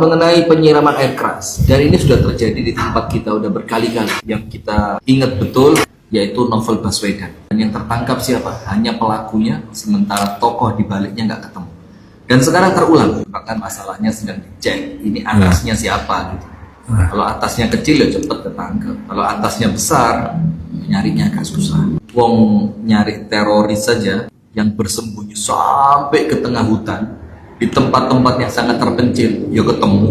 Mengenai penyiraman air keras, dan ini sudah terjadi di tempat kita udah berkali-kali. Yang kita ingat betul yaitu Novel Baswedan. Dan yang tertangkap siapa? Hanya pelakunya, sementara tokoh di baliknya nggak ketemu. Dan sekarang terulang, bahkan masalahnya sedang dicek. Ini atasnya siapa gitu. Kalau atasnya kecil ya cepat ketangkep. Kalau atasnya besar, nyarinya agak susah. Wong nyari teroris saja yang bersembunyi sampai ke tengah hutan, di tempat-tempat yang sangat terpencil, ya ketemu.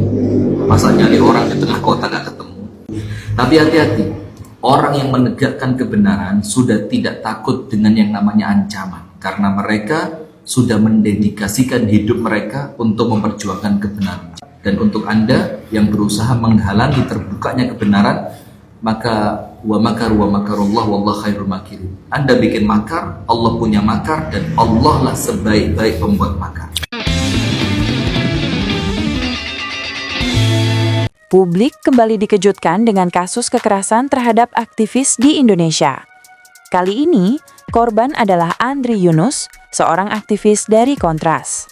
Masa nyari orang di tengah kota gak ketemu. Tapi hati-hati, orang yang menegakkan kebenaran sudah tidak takut dengan yang namanya ancaman, karena mereka sudah mendedikasikan hidup mereka untuk memperjuangkan kebenaran. Dan untuk Anda yang berusaha menghalangi terbukanya kebenaran, maka wa makarullah wallahu khairul makirin. Anda bikin makar, Allah punya makar, dan Allah lah sebaik-baik pembuat makar. Publik kembali dikejutkan dengan kasus kekerasan terhadap aktivis di Indonesia. Kali ini, korban adalah Andri Yunus, seorang aktivis dari Kontras.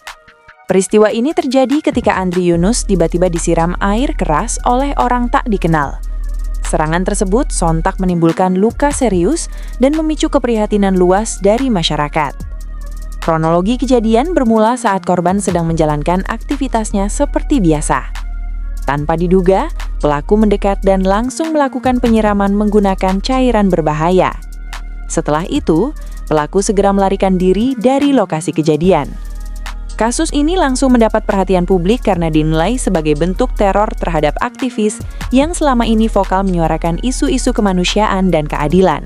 Peristiwa ini terjadi ketika Andri Yunus tiba-tiba disiram air keras oleh orang tak dikenal. Serangan tersebut sontak menimbulkan luka serius dan memicu keprihatinan luas dari masyarakat. Kronologi kejadian bermula saat korban sedang menjalankan aktivitasnya seperti biasa. Tanpa diduga, pelaku mendekat dan langsung melakukan penyiraman menggunakan cairan berbahaya. Setelah itu, pelaku segera melarikan diri dari lokasi kejadian. Kasus ini langsung mendapat perhatian publik karena dinilai sebagai bentuk teror terhadap aktivis yang selama ini vokal menyuarakan isu-isu kemanusiaan dan keadilan.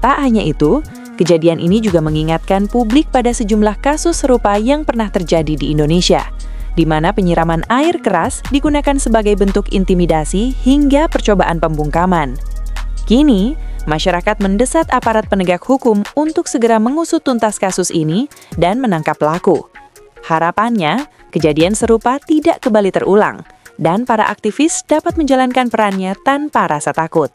Tak hanya itu, kejadian ini juga mengingatkan publik pada sejumlah kasus serupa yang pernah terjadi di Indonesia, di mana penyiraman air keras digunakan sebagai bentuk intimidasi hingga percobaan pembungkaman. Kini, masyarakat mendesak aparat penegak hukum untuk segera mengusut tuntas kasus ini dan menangkap pelaku. Harapannya, kejadian serupa tidak kembali terulang, dan para aktivis dapat menjalankan perannya tanpa rasa takut.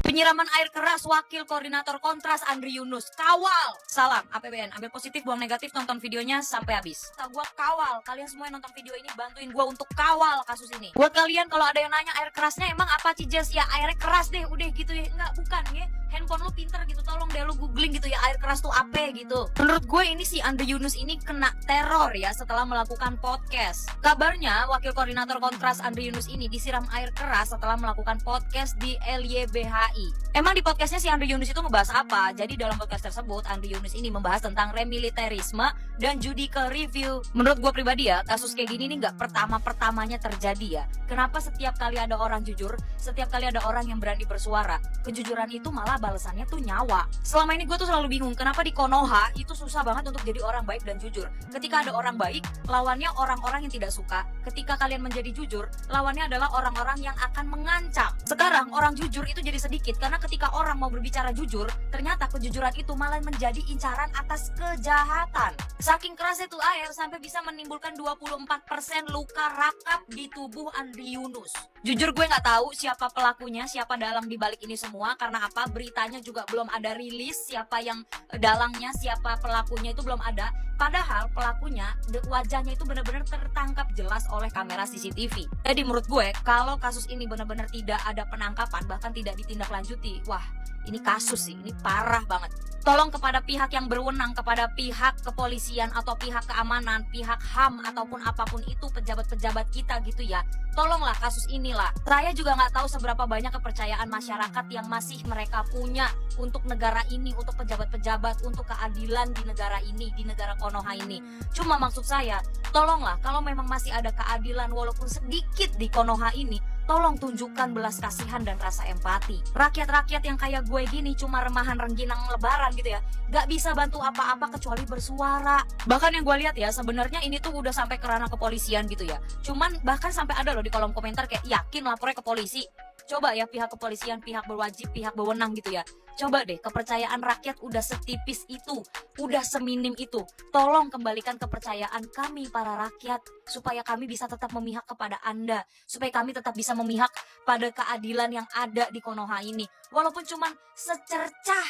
Penyiraman air keras Wakil Koordinator Kontras Andri Yunus. Kawal! Salam APBN. Ambil positif, buang negatif, nonton videonya sampai habis. Gua kawal. Kalian semua yang nonton video ini bantuin gua untuk kawal kasus ini. Buat kalian kalau ada yang nanya air kerasnya emang apa Cijes? Ya airnya keras deh, udah gitu ya. Enggak, bukan ya. Handphone lu pinter gitu, tolong deh lu googling gitu ya, air keras tuh apa gitu. Menurut gue ini si Andri Yunus ini kena teror ya setelah melakukan podcast. Kabarnya Wakil Koordinator Kontras Andri Yunus ini disiram air keras setelah melakukan podcast di LYBHI. Emang di podcastnya si Andri Yunus itu ngebahas apa? Jadi dalam podcast tersebut Andri Yunus ini membahas tentang remiliterisme dan judicial review. Menurut gue pribadi ya, kasus kayak gini nih gak pertama-pertamanya terjadi ya. Kenapa setiap kali ada orang jujur, setiap kali ada orang yang berani bersuara, kejujuran itu malah balasannya tuh nyawa. Selama ini gue tuh selalu bingung kenapa di Konoha itu susah banget untuk jadi orang baik dan jujur. Ketika ada orang baik, lawannya orang-orang yang tidak suka. Ketika kalian menjadi jujur, lawannya adalah orang-orang yang akan mengancam. Sekarang orang jujur itu jadi sedikit karena ketika orang mau berbicara jujur, ternyata kejujuran itu malah menjadi incaran atas kejahatan. Saking kerasnya tuh air sampai bisa menimbulkan 24% luka rakap di tubuh Andri Yunus. Jujur gue nggak tahu siapa pelakunya, siapa dalang di balik ini semua, karena apa? Beritanya juga belum ada rilis, siapa yang dalangnya, siapa pelakunya itu belum ada. Padahal pelakunya, wajahnya itu benar-benar tertangkap jelas oleh kamera CCTV. Jadi menurut gue, kalau kasus ini benar-benar tidak ada penangkapan, bahkan tidak ditindaklanjuti, wah ini kasus sih, ini parah banget. Tolong kepada pihak yang berwenang, kepada pihak kepolisian atau pihak keamanan, pihak HAM ataupun apapun itu, pejabat-pejabat kita gitu ya. Tolonglah kasus inilah. Saya juga nggak tahu seberapa banyak kepercayaan masyarakat yang masih mereka punya untuk negara ini, untuk pejabat-pejabat, untuk keadilan di negara ini, di negara Konoha ini. Cuma maksud saya, tolonglah kalau memang masih ada keadilan walaupun sedikit di Konoha ini, tolong tunjukkan belas kasihan dan rasa empati. Rakyat-rakyat yang kayak gue gini cuma remahan rengginang lebaran gitu ya, gak bisa bantu apa-apa kecuali bersuara. Bahkan yang gue lihat ya, sebenarnya ini tuh udah sampai ke ranah kepolisian gitu ya. Cuman bahkan sampai ada loh di kolom komentar kayak yakin lapornya ke polisi. Coba ya pihak kepolisian, pihak berwajib, pihak berwenang gitu ya. Coba deh, kepercayaan rakyat udah setipis itu, udah seminim itu. Tolong kembalikan kepercayaan kami para rakyat, supaya kami bisa tetap memihak kepada Anda, supaya kami tetap bisa memihak pada keadilan yang ada di Konoha ini. Walaupun cuman secercah,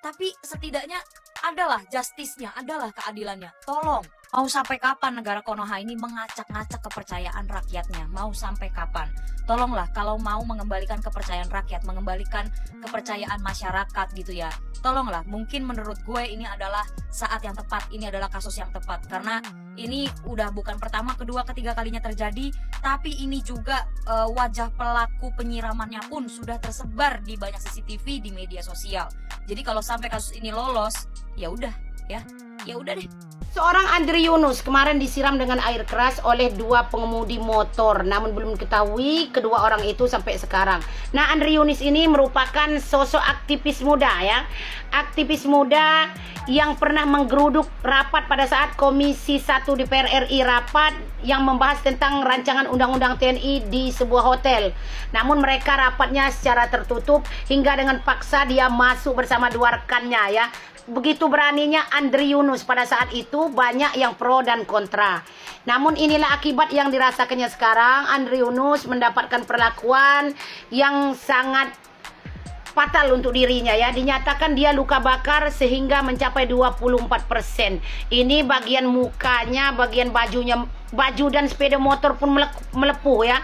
tapi setidaknya adalah justice-nya, adalah keadilannya. Tolong, mau sampai kapan negara Konoha ini mengacak-ngacak kepercayaan rakyatnya? Mau sampai kapan? Tolonglah, kalau mau mengembalikan kepercayaan rakyat, mengembalikan kepercayaan masyarakat gitu ya. Tolonglah, mungkin menurut gue ini adalah saat yang tepat, ini adalah kasus yang tepat. Karena ini udah bukan pertama, kedua, ketiga kalinya terjadi, tapi ini juga wajah pelaku penyiramannya pun sudah tersebar di banyak CCTV di media sosial. Jadi kalau sampai kasus ini lolos, ya udah deh. Seorang Andri Yunus kemarin disiram dengan air keras oleh 2 pengemudi motor, namun belum diketahui kedua orang itu sampai sekarang. Nah, Andri Yunus ini merupakan sosok aktivis muda ya. Aktivis muda yang pernah menggeruduk rapat pada saat Komisi 1 DPR RI rapat yang membahas tentang rancangan undang-undang TNI di sebuah hotel. Namun mereka rapatnya secara tertutup hingga dengan paksa dia masuk bersama 2 rekannya ya. Begitu beraninya Andri Yunus pada saat itu, banyak yang pro dan kontra. Namun inilah akibat yang dirasakannya sekarang. Andri Yunus mendapatkan perlakuan yang sangat fatal untuk dirinya ya. Dinyatakan dia luka bakar sehingga mencapai 24%. Ini bagian mukanya, bagian bajunya, baju dan sepeda motor pun melepuh ya.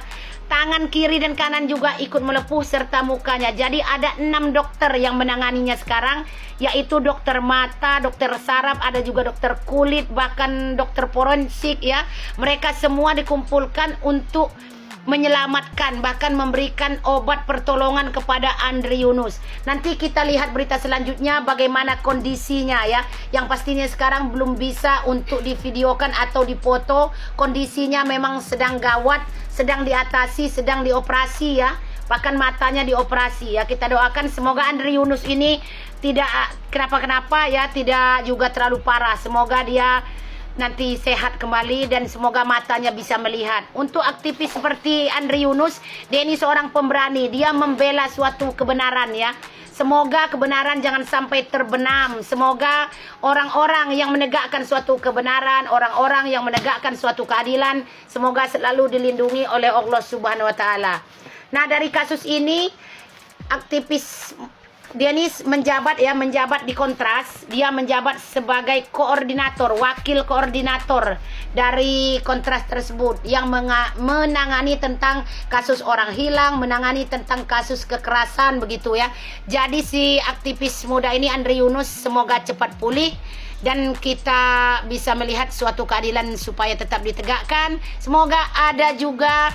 Tangan kiri dan kanan juga ikut melepuh serta mukanya. Jadi ada 6 dokter yang menanganinya sekarang, yaitu dokter mata, dokter saraf, ada juga dokter kulit, bahkan dokter forensik ya. Mereka semua dikumpulkan untuk menyelamatkan, bahkan memberikan obat pertolongan kepada Andri Yunus. Nanti kita lihat berita selanjutnya bagaimana kondisinya ya. Yang pastinya sekarang belum bisa untuk divideokan atau dipoto. Kondisinya memang sedang gawat, sedang diatasi, sedang dioperasi ya. Bahkan matanya dioperasi ya. Kita doakan semoga Andri Yunus ini tidak kenapa-kenapa ya, tidak juga terlalu parah. Semoga dia nanti sehat kembali dan semoga matanya bisa melihat. Untuk aktivis seperti Andri Yunus, dia ini seorang pemberani, dia membela suatu kebenaran ya. Semoga kebenaran jangan sampai terbenam. Semoga orang-orang yang menegakkan suatu kebenaran, orang-orang yang menegakkan suatu keadilan, semoga selalu dilindungi oleh Allah Subhanahu wa taala. Nah, dari kasus ini aktivis dia ini menjabat di Kontras. Dia menjabat sebagai koordinator, wakil koordinator dari Kontras tersebut yang menangani tentang kasus orang hilang, menangani tentang kasus kekerasan begitu ya. Jadi si aktivis muda ini Andri Yunus semoga cepat pulih dan kita bisa melihat suatu keadilan supaya tetap ditegakkan. Semoga ada juga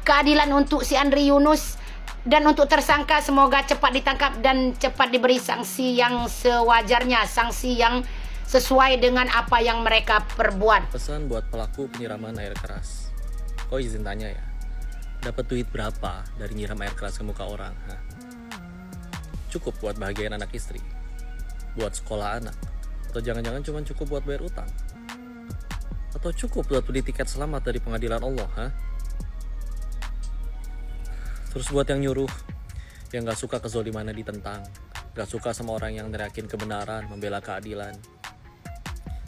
keadilan untuk si Andri Yunus. Dan untuk tersangka semoga cepat ditangkap dan cepat diberi sanksi yang sewajarnya, sanksi yang sesuai dengan apa yang mereka perbuat. Pesan buat pelaku penyiraman air keras. Kok izin tanya ya, dapat duit berapa dari nyiram air keras ke muka orang? Hah? Cukup buat bahagiain anak istri, buat sekolah anak, atau jangan-jangan cuma cukup buat bayar utang? Atau cukup buat beli tiket selamat dari pengadilan Allah? Hah? Terus buat yang nyuruh, yang gak suka kezolimannya ditentang, gak suka sama orang yang neriakin kebenaran, membela keadilan,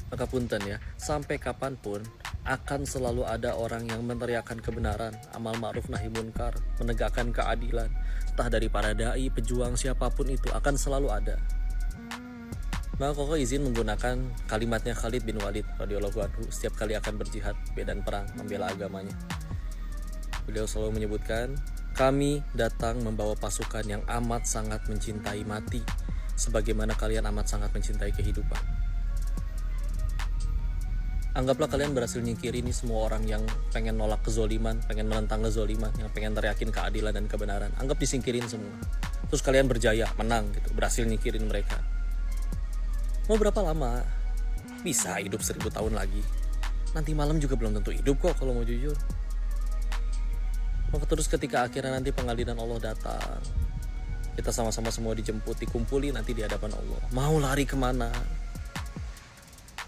maka punten ya, sampai kapanpun akan selalu ada orang yang meneriakan kebenaran, amal ma'ruf nahi munkar, menegakkan keadilan, entah dari para dai, pejuang, siapapun itu akan selalu ada. Maka Koko izin menggunakan kalimatnya Khalid bin Walid radhiyallahu anhu setiap kali akan berjihad, medan perang, membela agamanya. Beliau selalu menyebutkan, kami datang membawa pasukan yang amat sangat mencintai mati, sebagaimana kalian amat sangat mencintai kehidupan. Anggaplah kalian berhasil nyingkirin ini semua orang yang pengen nolak kezoliman, pengen menentang kezoliman, yang pengen teriakin keadilan dan kebenaran. Anggap disingkirin semua. Terus kalian berjaya, menang gitu, berhasil nyingkirin mereka. Mau berapa lama? Bisa hidup 1000 tahun lagi. Nanti malam juga belum tentu hidup kok kalau mau jujur. Maka terus ketika akhirnya nanti pengadilan Allah datang, kita sama-sama semua dijemput, dikumpuli nanti di hadapan Allah. Mau lari kemana?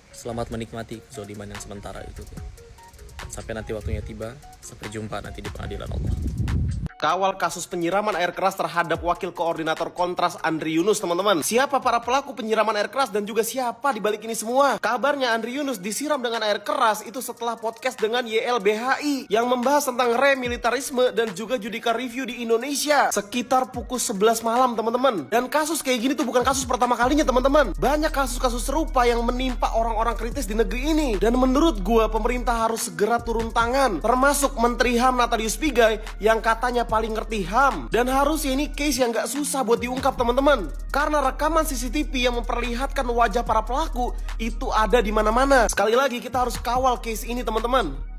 Selamat menikmati kezaliman yang sementara itu. Sampai nanti waktunya tiba, sampai jumpa nanti di pengadilan Allah. Kawal kasus penyiraman air keras terhadap Wakil Koordinator Kontras Andri Yunus, teman-teman. Siapa para pelaku penyiraman air keras dan juga siapa di balik ini semua? Kabarnya Andri Yunus disiram dengan air keras itu setelah podcast dengan YLBHI yang membahas tentang remilitarisme dan juga judicial review di Indonesia sekitar pukul 11 malam, teman-teman. Dan kasus kayak gini tuh bukan kasus pertama kalinya, teman-teman. Banyak kasus-kasus serupa yang menimpa orang-orang kritis di negeri ini. Dan menurut gua pemerintah harus segera turun tangan, termasuk Menteri HAM Natalius Pigai yang katanya paling ngerti HAM. Dan harusnya ini case yang gak susah buat diungkap, teman-teman, karena rekaman CCTV yang memperlihatkan wajah para pelaku itu ada di mana-mana. Sekali lagi kita harus kawal case ini, teman-teman.